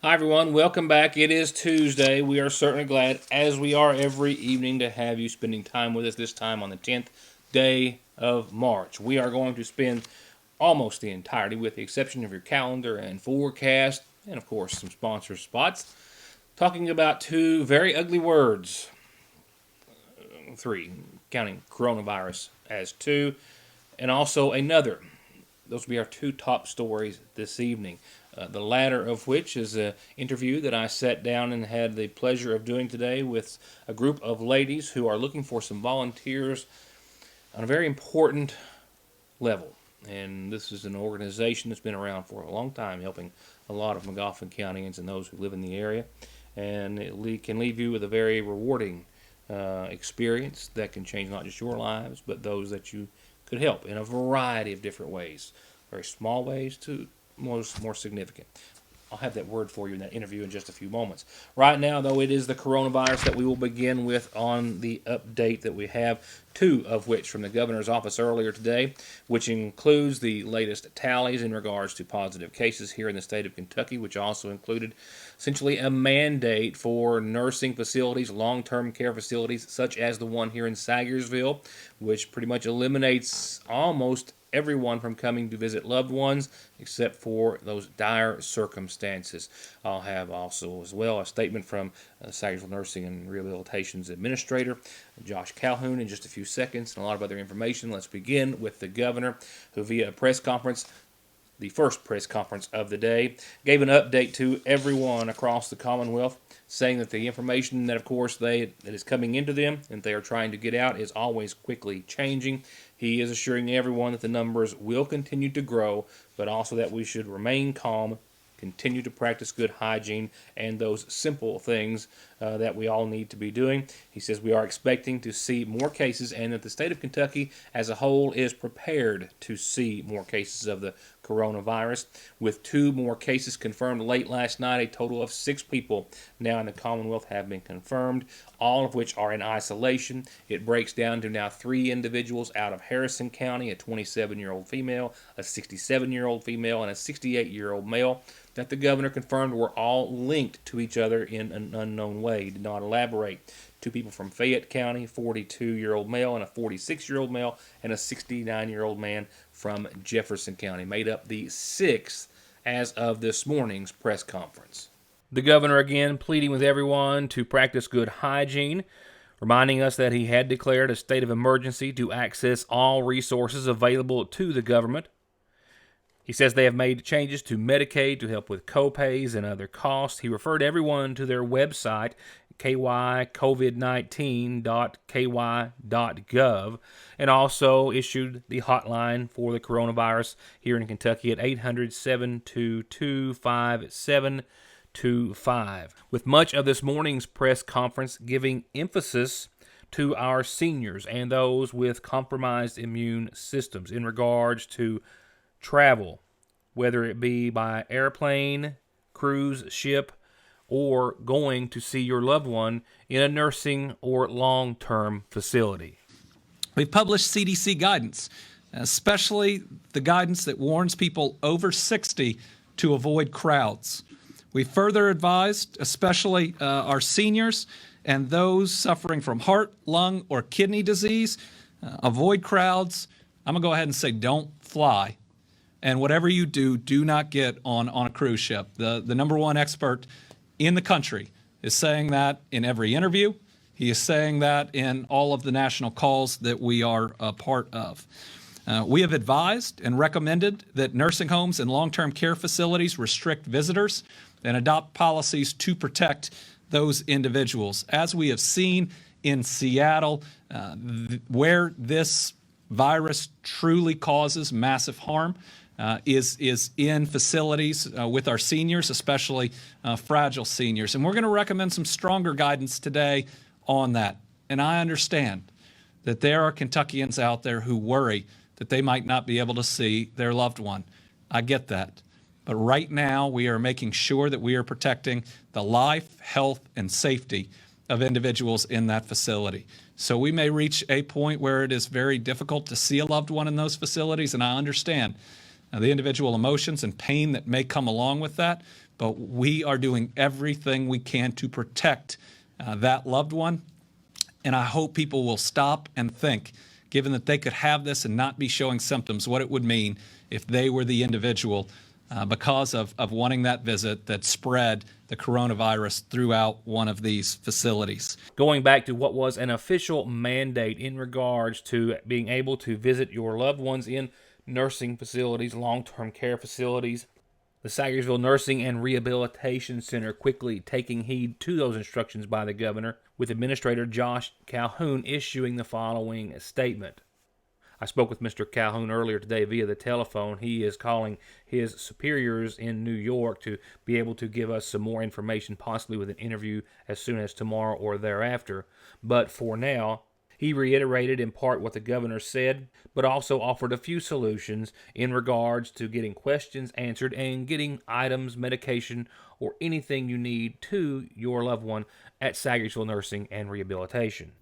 Hi, everyone. Welcome back. It is Tuesday. We are certainly glad, as we are every evening, to have you spending time with us this time on the 10th day of March. We are going to spend almost the entirety, with the exception of your calendar and forecast, and of course some sponsor spots, talking about two very ugly words. Three, counting coronavirus as two, and also another. Those will be our two top stories this evening. The latter of which is an interview that I sat down and had the pleasure of doing today with a group of ladies who are looking for some volunteers on a very important level. And this is an organization that's been around for a long time, helping a lot of Magoffin Countyans and those who live in the area. And it can leave you with a very rewarding experience that can change not just your lives, but those that you could help in a variety of different ways. Very small ways to most more significant. I'll have that word for you in that interview in just a few moments. Right now, though, it is the coronavirus that we will begin with on the update that we have, two of which from the governor's office earlier today, which includes the latest tallies in regards to positive cases here in the state of Kentucky, which also included essentially a mandate for nursing facilities, long-term care facilities, such as the one here in Sagersville, which pretty much eliminates almost everyone from coming to visit loved ones except for those dire circumstances. I'll have also as well a statement from Sagersville Nursing and Rehabilitation's Administrator, Josh Calhoun, in just a few seconds, and a lot of other information. Let's begin with the governor, who via a press conference, the first press conference of the day, gave an update to everyone across the Commonwealth, saying that the information that, of course, that is coming into them and they are trying to get out is always quickly changing. He is assuring everyone that the numbers will continue to grow, but also that we should remain calm, continue to practice good hygiene, and those simple things that we all need to be doing. He says we are expecting to see more cases, and that the state of Kentucky as a whole is prepared to see more cases of the coronavirus, with two more cases confirmed late last night. A total of 6 people now in the Commonwealth have been confirmed, all of which are in isolation. It breaks down to now 3 individuals out of Harrison County, a 27-year-old female, a 67-year-old female, and a 68-year-old male, that the governor confirmed were all linked to each other in an unknown way. He did not elaborate. 2 people from Fayette County, 42-year-old male and a 46-year-old male, and a 69-year-old man from Jefferson County, made up the 6th as of this morning's press conference. The governor again pleading with everyone to practice good hygiene, reminding us that he had declared a state of emergency to access all resources available to the government. He says they have made changes to Medicaid to help with copays and other costs. He referred everyone to their website, kycovid19.ky.gov, and also issued the hotline for the coronavirus here in Kentucky at 800-722-5725, with much of this morning's press conference giving emphasis to our seniors and those with compromised immune systems in regards to travel, whether it be by airplane, cruise ship, or going to see your loved one in a nursing or long-term facility. We've published CDC guidance, especially the guidance that warns people over 60 to avoid crowds. We further advised, especially our seniors and those suffering from heart, lung, or kidney disease, avoid crowds. I'm going to go ahead and say don't fly. And whatever you do, do not get on a cruise ship. The number one expert in the country is saying that in every interview. He is saying that in all of the national calls that we are a part of. We have advised and recommended that nursing homes and long-term care facilities restrict visitors and adopt policies to protect those individuals. As we have seen in Seattle, where this virus truly causes massive harm, is in facilities with our seniors, especially fragile seniors. And we're going to recommend some stronger guidance today on that. And I understand that there are Kentuckians out there who worry that they might not be able to see their loved one. I get that. But right now, we are making sure that we are protecting the life, health, and safety of individuals in that facility. So we may reach a point where it is very difficult to see a loved one in those facilities, and I understand the individual emotions and pain that may come along with that, but we are doing everything we can to protect that loved one. And I hope people will stop and think, given that they could have this and not be showing symptoms, what it would mean if they were the individual because of wanting that visit that spread the coronavirus throughout one of these facilities. Going back to what was an official mandate in regards to being able to visit your loved ones in nursing facilities, long-term care facilities, the Sagersville Nursing and Rehabilitation Center quickly taking heed to those instructions by the governor, with Administrator Josh Calhoun issuing the following statement. I spoke with Mr. Calhoun earlier today via the telephone. He is calling his superiors in New York to be able to give us some more information, possibly with an interview as soon as tomorrow or thereafter. But for now, he reiterated in part what the governor said, but also offered a few solutions in regards to getting questions answered and getting items, medication, or anything you need to your loved one at Sagersville Nursing and Rehabilitation.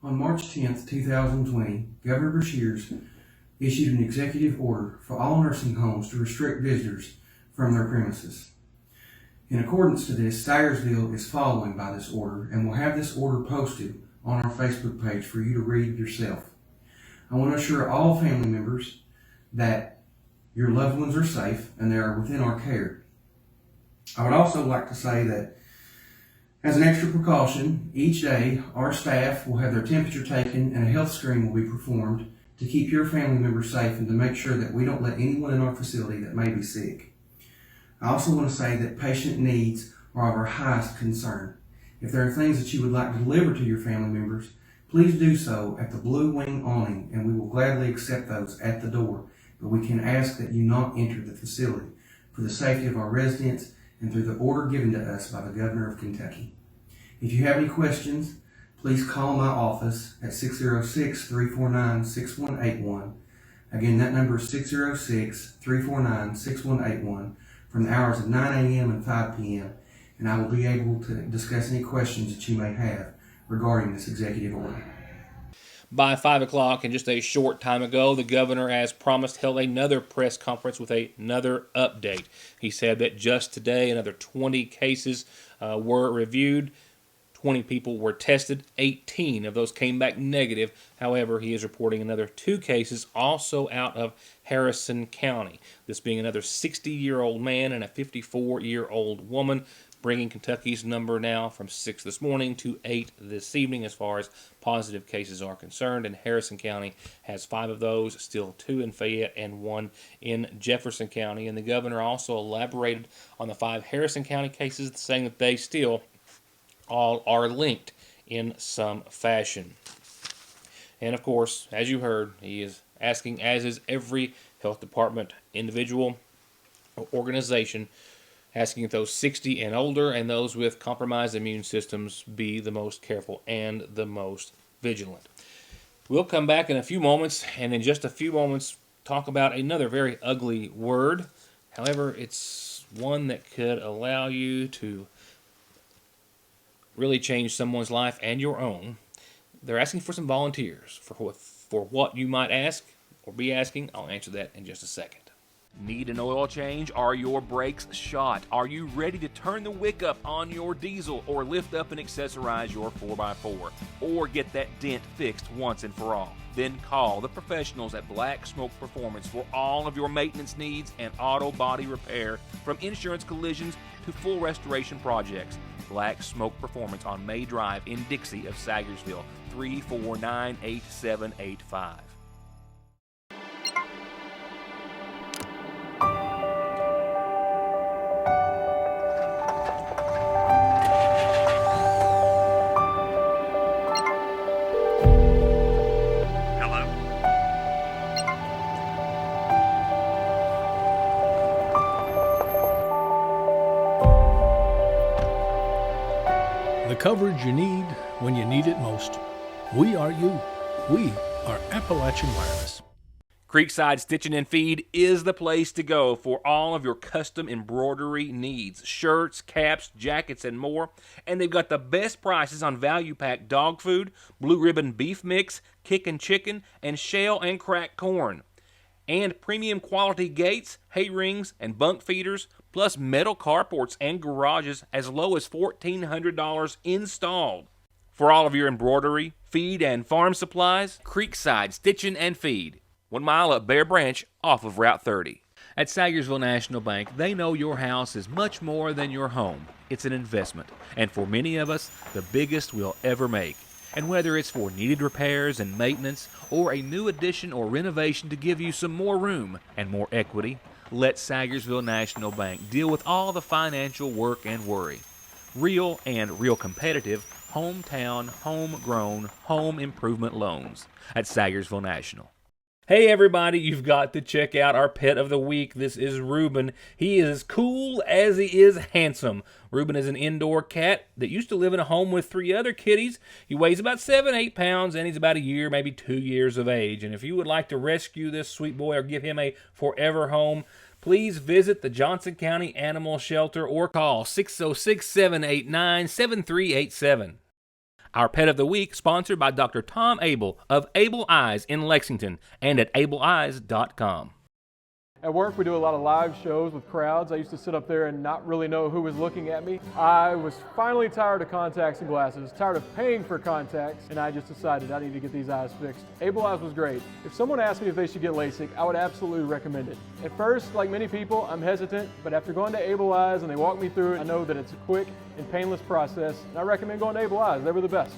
On March 10, 2020, Governor Beshears issued an executive order for all nursing homes to restrict visitors from their premises. In accordance to this, Sagersville is following by this order and will have this order posted on our Facebook page for you to read yourself. I want to assure all family members that your loved ones are safe and they are within our care. I would also like to say that as an extra precaution, each day our staff will have their temperature taken and a health screen will be performed to keep your family members safe and to make sure that we don't let anyone in our facility that may be sick. I also want to say that patient needs are of our highest concern. If there are things that you would like to deliver to your family members, please do so at the Blue Wing awning and we will gladly accept those at the door, but we can ask that you not enter the facility for the safety of our residents and through the order given to us by the Governor of Kentucky. If you have any questions, please call my office at 606-349-6181. Again, that number is 606-349-6181 from the hours of 9 a.m. and 5 p.m. and I will be able to discuss any questions that you may have regarding this executive order. By 5 o'clock, and just a short time ago, the governor, as promised, held another press conference with another update. He said that just today, another 20 cases were reviewed. 20 people were tested. 18 of those came back negative. However, he is reporting another 2 cases also out of Harrison County. This being another 60-year-old man and a 54-year-old woman, bringing Kentucky's number now from 6 this morning to 8 this evening as far as positive cases are concerned. And Harrison County has 5 of those, still 2 in Fayette and 1 in Jefferson County. And the governor also elaborated on the 5 Harrison County cases, saying that they still all are linked in some fashion. And of course, as you heard, he is asking, as is every health department individual or organization, asking if those 60 and older and those with compromised immune systems be the most careful and the most vigilant. We'll come back in a few moments, and in just a few moments talk about another very ugly word. However, it's one that could allow you to really change someone's life and your own. They're asking for some volunteers for what you might ask or be asking. I'll answer that in just a second. Need an oil change? Are your brakes shot? Are you ready to turn the wick up on your diesel or lift up and accessorize your 4x4? Or get that dent fixed once and for all? Then call the professionals at Black Smoke Performance for all of your maintenance needs and auto body repair, from insurance collisions to full restoration projects. Black Smoke Performance on May Drive in Dixie of Sagersville, 349-8785. The coverage you need when you need it most. We are you. We are Appalachian Wireless. Creekside Stitching and Feed is the place to go for all of your custom embroidery needs. Shirts, caps, jackets, and more. And they've got the best prices on value pack dog food, blue ribbon beef mix, kickin' chicken, and shell and cracked corn. and premium quality gates, hay rings, and bunk feeders, plus metal carports and garages as low as $1,400 installed. For all of your embroidery, feed, and farm supplies, Creekside Stitchin' and Feed, 1 mile up Bear Branch off of Route 30. At Sagersville National Bank, they know your house is much more than your home. It's an investment, and for many of us, the biggest we'll ever make. And whether it's for needed repairs and maintenance, or a new addition or renovation to give you some more room and more equity, let Sagersville National Bank deal with all the financial work and worry. Real and real competitive, hometown, homegrown, home improvement loans at Sagersville National. Hey everybody, you've got to check out our pet of the week. This is Reuben. He is as cool as he is handsome. Reuben is an indoor cat that used to live in a home with 3 other kitties. He weighs about 7-8 pounds and he's about a year, maybe 2 years of age. And if you would like to rescue this sweet boy or give him a forever home, please visit the Johnson County Animal Shelter or call 606-789-7387. Our Pet of the Week, sponsored by Dr. Tom Abel of Able Eyes in Lexington and at ableeyes.com. At work, we do a lot of live shows with crowds. I used to sit up there and not really know who was looking at me. I was finally tired of contacts and glasses, tired of paying for contacts, and I just decided I need to get these eyes fixed. Able Eyes was great. If someone asked me if they should get LASIK, I would absolutely recommend it. At first, like many people, I'm hesitant, but after going to Able Eyes and they walk me through it, I know that it's a quick and painless process, and I recommend going to Able Eyes. They were the best.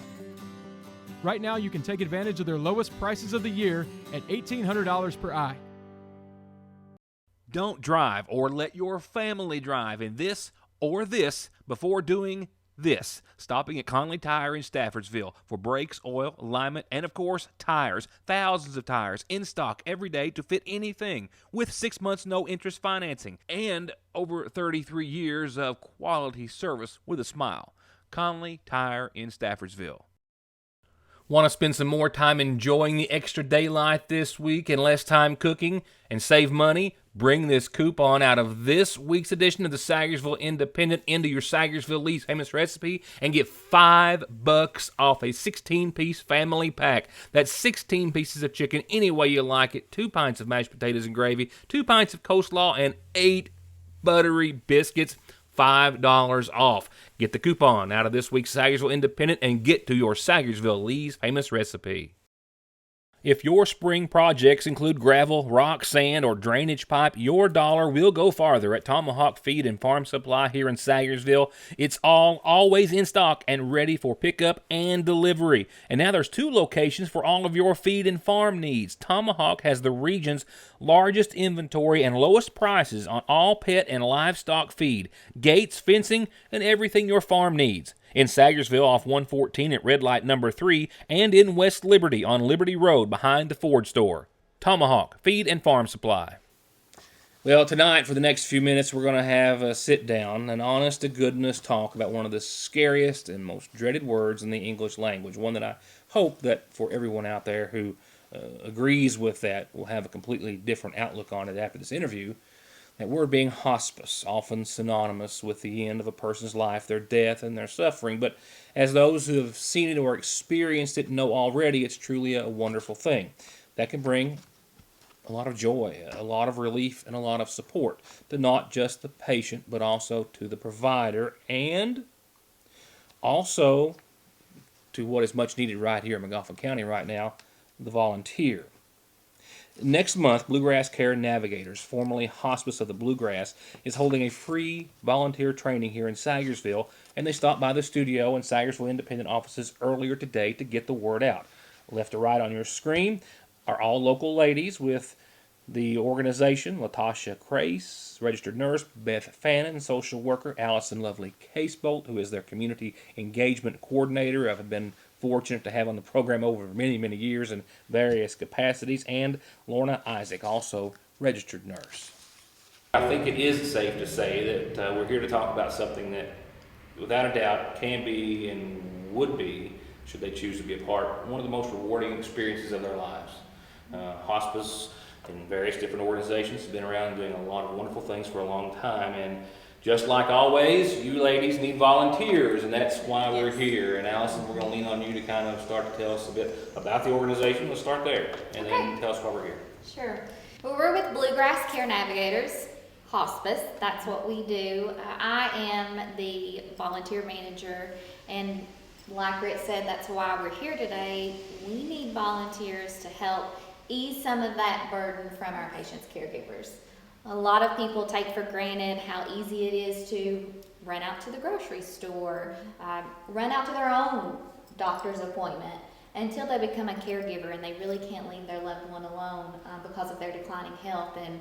Right now, you can take advantage of their lowest prices of the year at $1,800 per eye. Don't drive or let your family drive in this or this before doing this. Stopping at Conley Tire in Staffordsville for brakes, oil, alignment, and of course, tires. Thousands of tires in stock every day to fit anything with 6 months no interest financing and over 33 years of quality service with a smile. Conley Tire in Staffordsville. Want to spend some more time enjoying the extra daylight this week and less time cooking and save money? Bring this coupon out of this week's edition of the Sagersville Independent into your Sagersville Lee's Famous Recipe and get $5 off a 16-piece family pack. That's 16 pieces of chicken any way you like it, 2 pints of mashed potatoes and gravy, 2 pints of coleslaw, and 8 buttery biscuits. $5 off. Get the coupon out of this week's Sagersville Independent and get to your Sagersville Lee's Famous Recipe. If your spring projects include gravel, rock, sand, or drainage pipe, your dollar will go farther at Tomahawk Feed and Farm Supply here in Sagersville. It's always in stock and ready for pickup and delivery. And now there's 2 locations for all of your feed and farm needs. Tomahawk has the region's largest inventory and lowest prices on all pet and livestock feed, gates, fencing, and everything your farm needs. In Sagersville off 114 at Red Light number 3, and in West Liberty on Liberty Road behind the Ford store. Tomahawk Feed and Farm Supply. Well, tonight for the next few minutes we're going to have a sit down, an honest-to-goodness talk about one of the scariest and most dreaded words in the English language, one that I hope that for everyone out there who agrees with that will have a completely different outlook on it after this interview. That word being hospice, often synonymous with the end of a person's life, their death, and their suffering. But as those who have seen it or experienced it know already, it's truly a wonderful thing. That can bring a lot of joy, a lot of relief, and a lot of support to not just the patient, but also to the provider, and also to what is much needed right here in McGoffin County right now, the volunteer. Next month, Bluegrass Care Navigators, formerly Hospice of the Bluegrass, is holding a free volunteer training here in Sagersville, and they stopped by the studio and Sagersville Independent offices earlier today to get the word out. Left to right on your screen are all local ladies with the organization: Latasha Crace, registered nurse; Beth Fannin, social worker; Allison Lovely Casebolt, who is their community engagement coordinator. I've been fortunate to have on the program over many, many years in various capacities, and Lorna Isaac, also registered nurse. I think it is safe to say that we're here to talk about something that, without a doubt, can be and would be, should they choose to be a part, one of the most rewarding experiences of their lives. Hospice in various different organizations has been around doing a lot of wonderful things for a long time, and just like always, you ladies need volunteers, and that's why we're here. And Allison, we're going to lean on you to kind of start to tell us a bit about the organization. Let's start there, and then tell us why we're here. Sure. Well, we're with Bluegrass Care Navigators Hospice. That's what we do. I am the volunteer manager, and like Rick said, that's why we're here today. We need volunteers to help ease some of that burden from our patients' caregivers. A lot of people take for granted how easy it is to run out to the grocery store, run out to their own doctor's appointment, until they become a caregiver and they really can't leave their loved one alone because of their declining health. And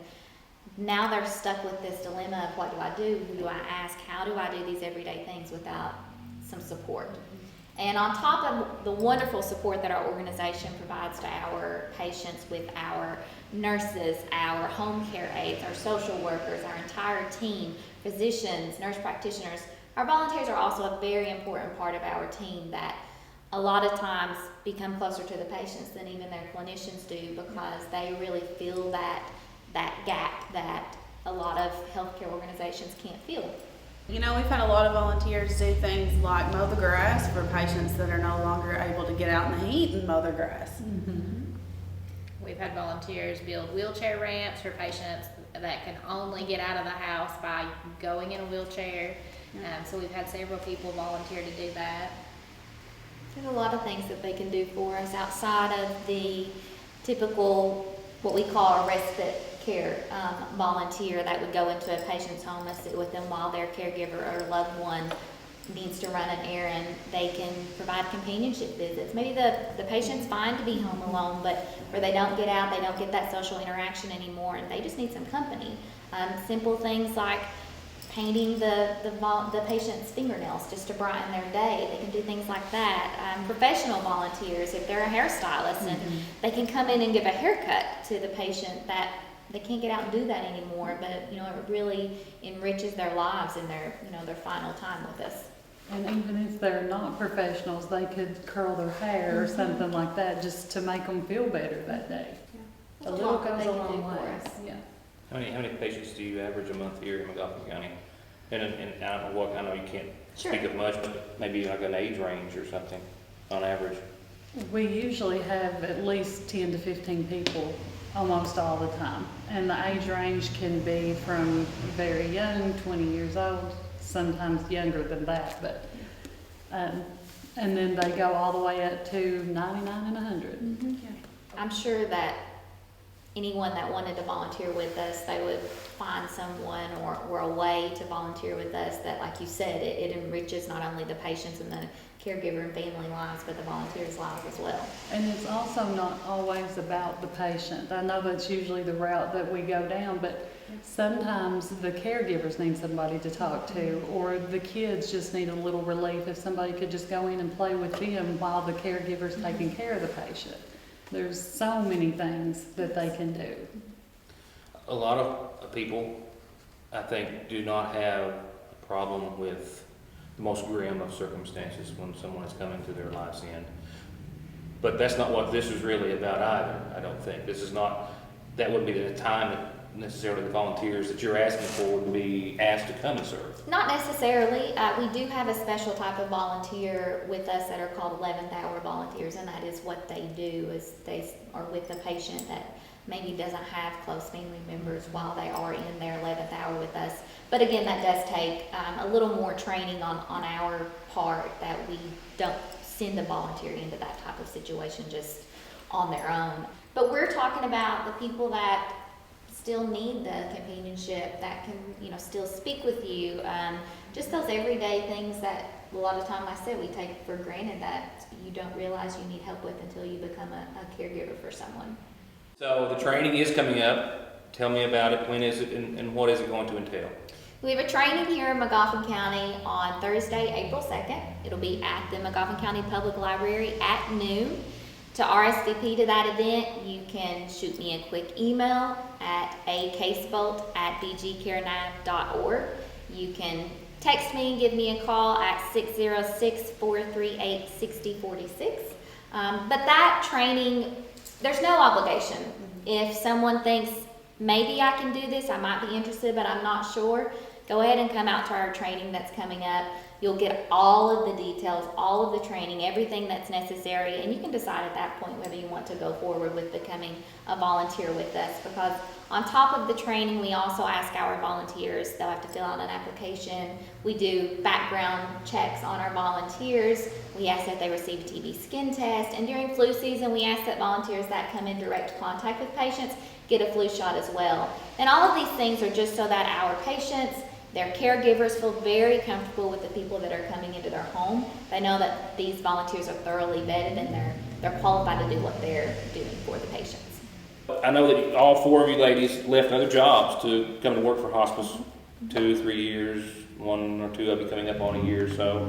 now they're stuck with this dilemma of what do I do, who do I ask, how do I do these everyday things without some support. And on top of the wonderful support that our organization provides to our patients with our nurses, our home care aides, our social workers, our entire team, physicians, nurse practitioners, our volunteers are also a very important part of our team that a lot of times become closer to the patients than even their clinicians do, because they really feel that gap that a lot of healthcare organizations can't fill. You know, we've had a lot of volunteers do things like mow the grass for patients that are no longer able to get out in the heat and mow their grass. We've had volunteers build wheelchair ramps for patients that can only get out of the house by going in a wheelchair. So we've had several people volunteer to do that. There's a lot of things that they can do for us outside of the typical, what we call a respite care volunteer that would go into a patient's home and sit with them while their caregiver or loved one needs to run an errand. They can provide companionship visits. Maybe the patient's fine to be home alone, but where they don't get out, they don't get that social interaction anymore, and they just need some company. Simple things like painting the patient's fingernails just to brighten their day. They can do things like that. Professional volunteers, if they're a hairstylist, and they can come in and give a haircut to the patient that they can't get out and do that anymore, but it really enriches their lives in their final time with us. And even if they're not professionals, they could curl their hair or something like that just to make them feel better that day. Yeah. A little goes a long way. Yeah. How many patients do you average a month here in McGoffin County? And I don't know what, I know you can't speak of much, but maybe like an age range or something on average. We usually have at least 10 to 15 people almost all the time. And the age range can be from very young, 20 years old, sometimes younger than that, but and then they go all the way up to 99 and 100. I'm sure that anyone that wanted to volunteer with us, they would find someone or a way to volunteer with us that, like you said, it enriches not only the patients and the caregiver and family lives, but the volunteers' lives as well. And it's also not always about the patient. I know that's usually the route that we go down, but sometimes the caregivers need somebody to talk to, or the kids just need a little relief if somebody could just go in and play with them while the caregiver's taking care of the patient. There's so many things that they can do. A lot of people, I think, do not have a problem with the most grim of circumstances when someone is coming to their life's end. But that's not what this is really about either, I don't think. This is not, that wouldn't be the time that necessarily the volunteers that you're asking for would be asked to come and serve. Not necessarily. We do have a special type of volunteer with us that are called 11th hour volunteers, and that is what they do, is they are with the patient that maybe doesn't have close family members while they are in their 11th hour with us. But again, that does take a little more training on our part, that we don't send a volunteer into that type of situation just on their own. But we're talking about the people that still need the companionship, that can, still speak with you. Just those everyday things that a lot of time, like I said, we take for granted that you don't realize you need help with until you become a caregiver for someone. So the training is coming up. Tell me about it. When is it, and what is it going to entail? We have a training here in McGoffin County on Thursday, April 2nd. It'll be at the McGoffin County Public Library at noon. To RSVP to that event, you can shoot me a quick email at acasebolt@bgcarenav.org. You can text me and give me a call at 606-438-6046. But that training, there's no obligation. If someone thinks, maybe I can do this, I might be interested, but I'm not sure, go ahead and come out to our training that's coming up. You'll get all of the details, all of the training, everything that's necessary, and you can decide at that point whether you want to go forward with becoming a volunteer with us. Because on top of the training, we also ask our volunteers, they'll have to fill out an application. We do background checks on our volunteers. We ask that they receive a TB skin test, and during flu season, we ask that volunteers that come in direct contact with patients get a flu shot as well. And all of these things are just so that our patients, their caregivers feel very comfortable with the people that are coming into their home. They know that these volunteers are thoroughly vetted and they're qualified to do what they're doing for the patients. I know that all four of you ladies left other jobs to come to work for hospice 2, 3 years, 1 or 2 of you coming up on a year. So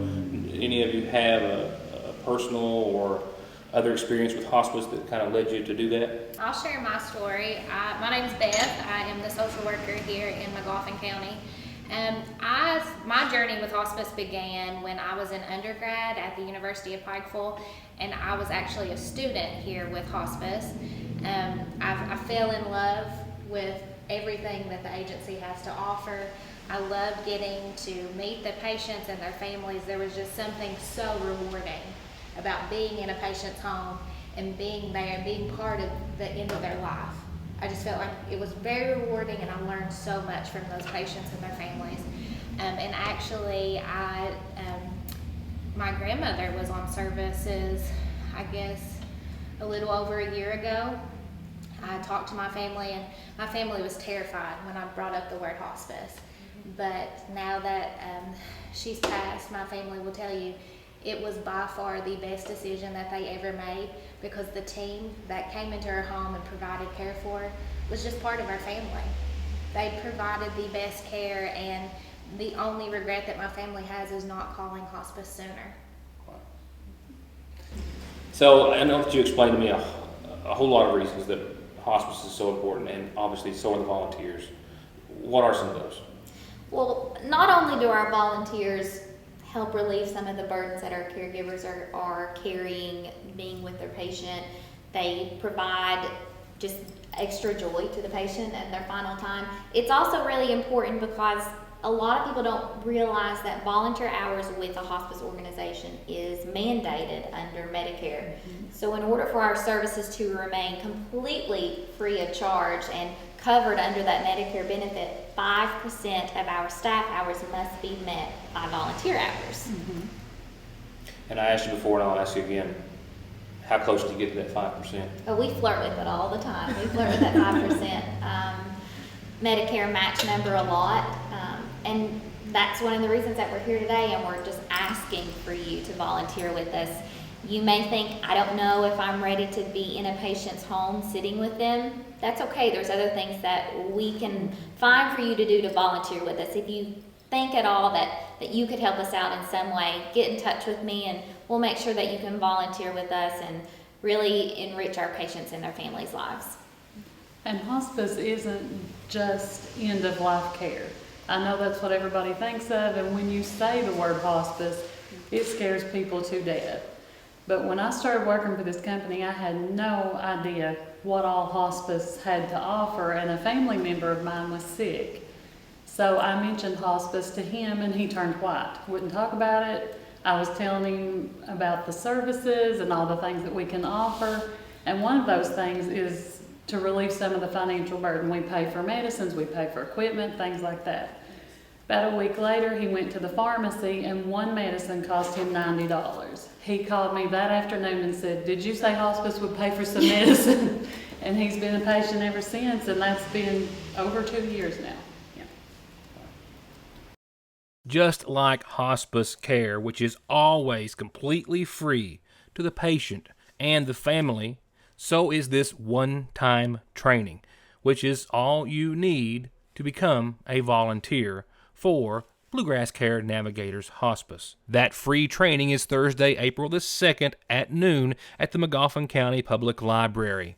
any of you have a personal or other experience with hospice that kind of led you to do that? I'll share my story. My name's Beth. I am the social worker here in McLaughlin County. My journey with hospice began when I was an undergrad at the University of Pikeville, and I was actually a student here with hospice. I fell in love with everything that the agency has to offer. I loved getting to meet the patients and their families. There was just something so rewarding about being in a patient's home and being there and being part of the end of their life. I just felt like it was very rewarding, and I learned so much from those patients and their families. And actually, my grandmother was on services, I guess, a little over a year ago. I talked to my family, and my family was terrified when I brought up the word hospice. But now that she's passed, my family will tell you it was by far the best decision that they ever made, because the team that came into her home and provided care for her was just part of our family. They provided the best care, and the only regret that my family has is not calling hospice sooner. So I know that you explained to me a whole lot of reasons that hospice is so important, and obviously so are the volunteers. What are some of those? Well, not only do our volunteers help relieve some of the burdens that our caregivers are carrying, being with their patient, they provide just extra joy to the patient at their final time. It's also really important because a lot of people don't realize that volunteer hours with a hospice organization is mandated under Medicare. So in order for our services to remain completely free of charge and covered under that Medicare benefit, 5% of our staff hours must be met by volunteer hours. And I asked you before, and I'll ask you again, how close do you get to that 5%? Oh, we flirt with it all the time. We flirt with that 5% Medicare match number a lot. And that's one of the reasons that we're here today, and we're just asking for you to volunteer with us. You may think, I don't know if I'm ready to be in a patient's home sitting with them. That's okay. There's other things that we can find for you to do to volunteer with us. If you think at all that you could help us out in some way, get in touch with me, and we'll make sure that you can volunteer with us and really enrich our patients and their families' lives. And hospice isn't just end-of-life care. I know that's what everybody thinks of, and when you say the word hospice, it scares people to death. But when I started working for this company, I had no idea what all hospice had to offer, and a family member of mine was sick. So I mentioned hospice to him, and he turned white. Wouldn't talk about it. I was telling him about the services and all the things that we can offer, and one of those things is to relieve some of the financial burden. We pay for medicines, we pay for equipment, things like that. About a week later, he went to the pharmacy, and one medicine cost him $90. He called me that afternoon and said, "Did you say hospice would pay for some medicine?" And he's been a patient ever since, and that's been over 2 years now. Yeah. Just like hospice care, which is always completely free to the patient and the family, so is this one-time training, which is all you need to become a volunteer for Bluegrass Care Navigators Hospice. That free training is Thursday, April the 2nd at noon at the McLaughlin County Public Library.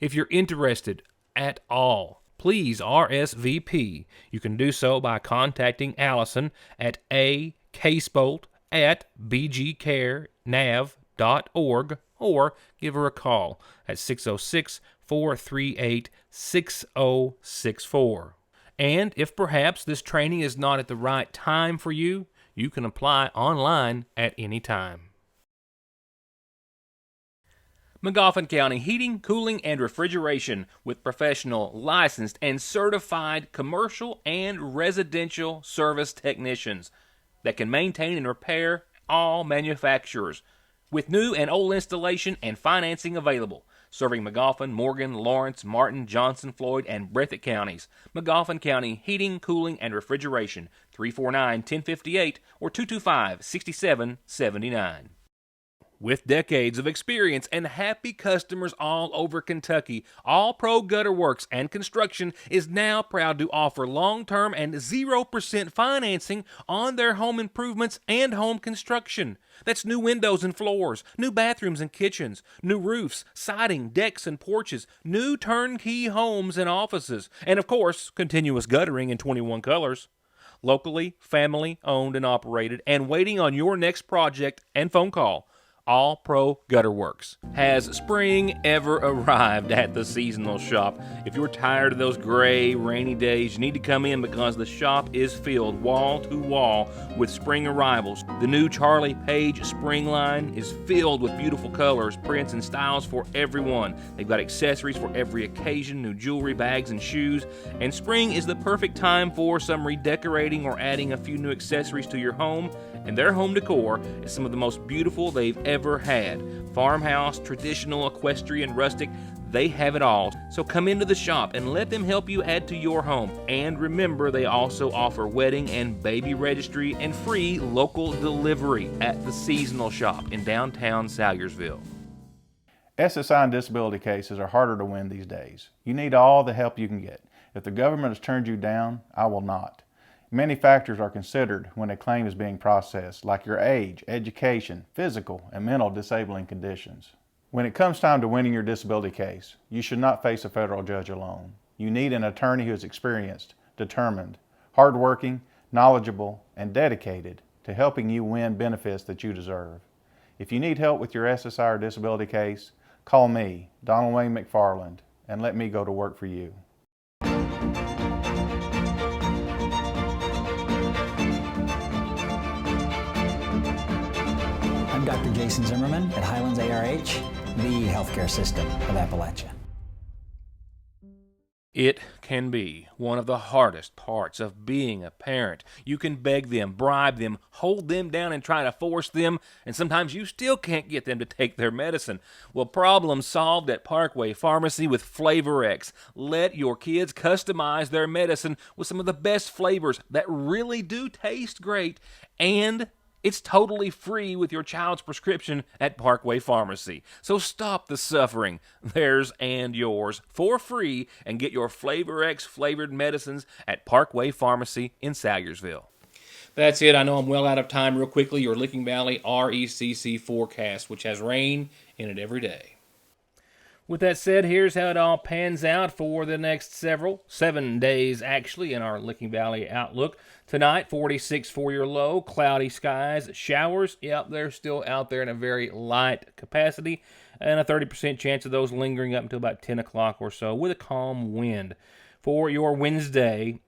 If you're interested at all, please RSVP. You can do so by contacting Allison at acasebolt@bgcarenav.org or give her a call at 606-438-6064. And if perhaps this training is not at the right time for you, you can apply online at any time. Magoffin County Heating, Cooling, and Refrigeration with professional, licensed, and certified commercial and residential service technicians that can maintain and repair all manufacturers with new and old installation and financing available. Serving Magoffin, Morgan, Lawrence, Martin, Johnson, Floyd, and Breathitt counties. Magoffin County Heating, Cooling, and Refrigeration, 349-1058 or 225-6779. With decades of experience and happy customers all over Kentucky, All Pro Gutter Works and Construction is now proud to offer long-term and 0% financing on their home improvements and home construction. That's new windows and floors, new bathrooms and kitchens, new roofs, siding, decks and porches, new turnkey homes and offices, and of course, continuous guttering in 21 colors. Locally, family owned and operated, and waiting on your next project and phone call. All Pro Gutter Works. Has spring ever arrived at the seasonal shop? If you're tired of those gray, rainy days, you need to come in because the shop is filled wall to wall with spring arrivals. The new Charlie Page spring line is filled with beautiful colors, prints, and styles for everyone. They've got accessories for every occasion, new jewelry, bags, and shoes. And spring is the perfect time for some redecorating or adding a few new accessories to your home. And their home decor is some of the most beautiful they've ever had. Farmhouse, traditional, equestrian, rustic, they have it all. So come into the shop and let them help you add to your home. And remember, they also offer wedding and baby registry and free local delivery at the seasonal shop in downtown Salyersville. SSI and disability cases are harder to win these days. You need all the help you can get. If the government has turned you down, I will not. Many factors are considered when a claim is being processed, like your age, education, physical, and mental disabling conditions. When it comes time to winning your disability case, you should not face a federal judge alone. You need an attorney who is experienced, determined, hardworking, knowledgeable, and dedicated to helping you win benefits that you deserve. If you need help with your SSI or disability case, call me, Donald Wayne McFarland, and let me go to work for you. I'm Dr. Jason Zimmerman at Highlands ARH, the healthcare system of Appalachia. It can be one of the hardest parts of being a parent. You can beg them, bribe them, hold them down and try to force them, and sometimes you still can't get them to take their medicine. Well, problem solved at Parkway Pharmacy with Flavor X. Let your kids customize their medicine with some of the best flavors that really do taste great, and it's totally free with your child's prescription at Parkway Pharmacy. So stop the suffering, theirs and yours, for free, and get your Flavor X flavored medicines at Parkway Pharmacy in Salyersville. That's it. I know I'm well out of time. Real quickly, your Licking Valley RECC forecast, which has rain in it every day. With that said, here's how it all pans out for the next 7 days actually, in our Licking Valley outlook. Tonight, 46 for your low, cloudy skies, showers. Yep, they're still out there in a very light capacity, and a 30% chance of those lingering up until about 10 o'clock or so with a calm wind. For your Wednesday,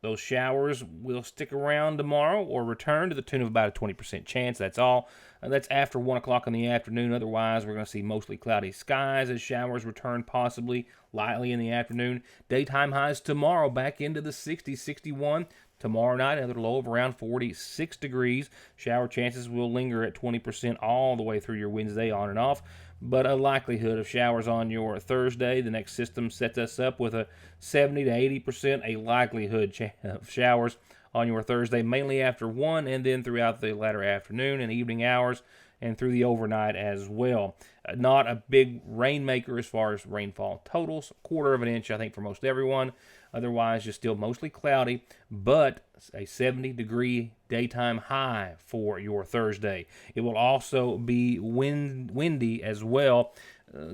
those showers will stick around tomorrow or return to the tune of about a 20% chance. That's all. That's after 1 o'clock in the afternoon. Otherwise, we're going to see mostly cloudy skies as showers return possibly lightly in the afternoon. Daytime highs tomorrow back into the 60s, 61. Tomorrow night, another low of around 46 degrees. Shower chances will linger at 20% all the way through your Wednesday on and off, but a likelihood of showers on your Thursday. The next system sets us up with a 70 to 80% a likelihood of showers on your Thursday, mainly after 1 and then throughout the latter afternoon and evening hours and through the overnight as well. Not a big rainmaker as far as rainfall totals, 1/4 of an inch I think for most everyone. Otherwise, just still mostly cloudy, but a 70-degree daytime high for your Thursday. It will also be windy as well.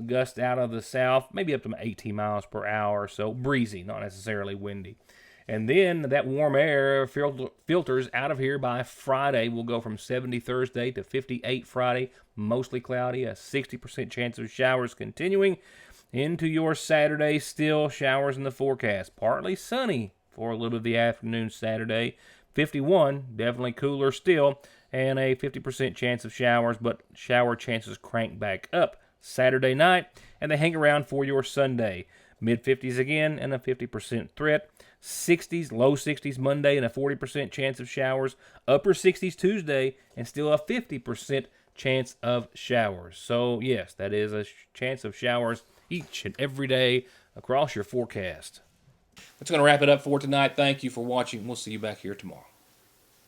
Gusts out of the south, maybe up to 18 miles per hour, so breezy, not necessarily windy. And then that warm air filters out of here by Friday. We'll go from 70 Thursday to 58 Friday, mostly cloudy, a 60% chance of showers continuing. Into your Saturday, still showers in the forecast. Partly sunny for a little of the afternoon Saturday. 51, definitely cooler still, and a 50% chance of showers, but shower chances crank back up Saturday night, and they hang around for your Sunday. Mid-50s again, and a 50% threat. 60s, low 60s Monday, and a 40% chance of showers. Upper 60s Tuesday, and still a 50% chance of showers. So, yes, that is a chance of showers each and every day across your forecast. That's going to wrap it up for tonight. Thank you for watching. We'll see you back here tomorrow.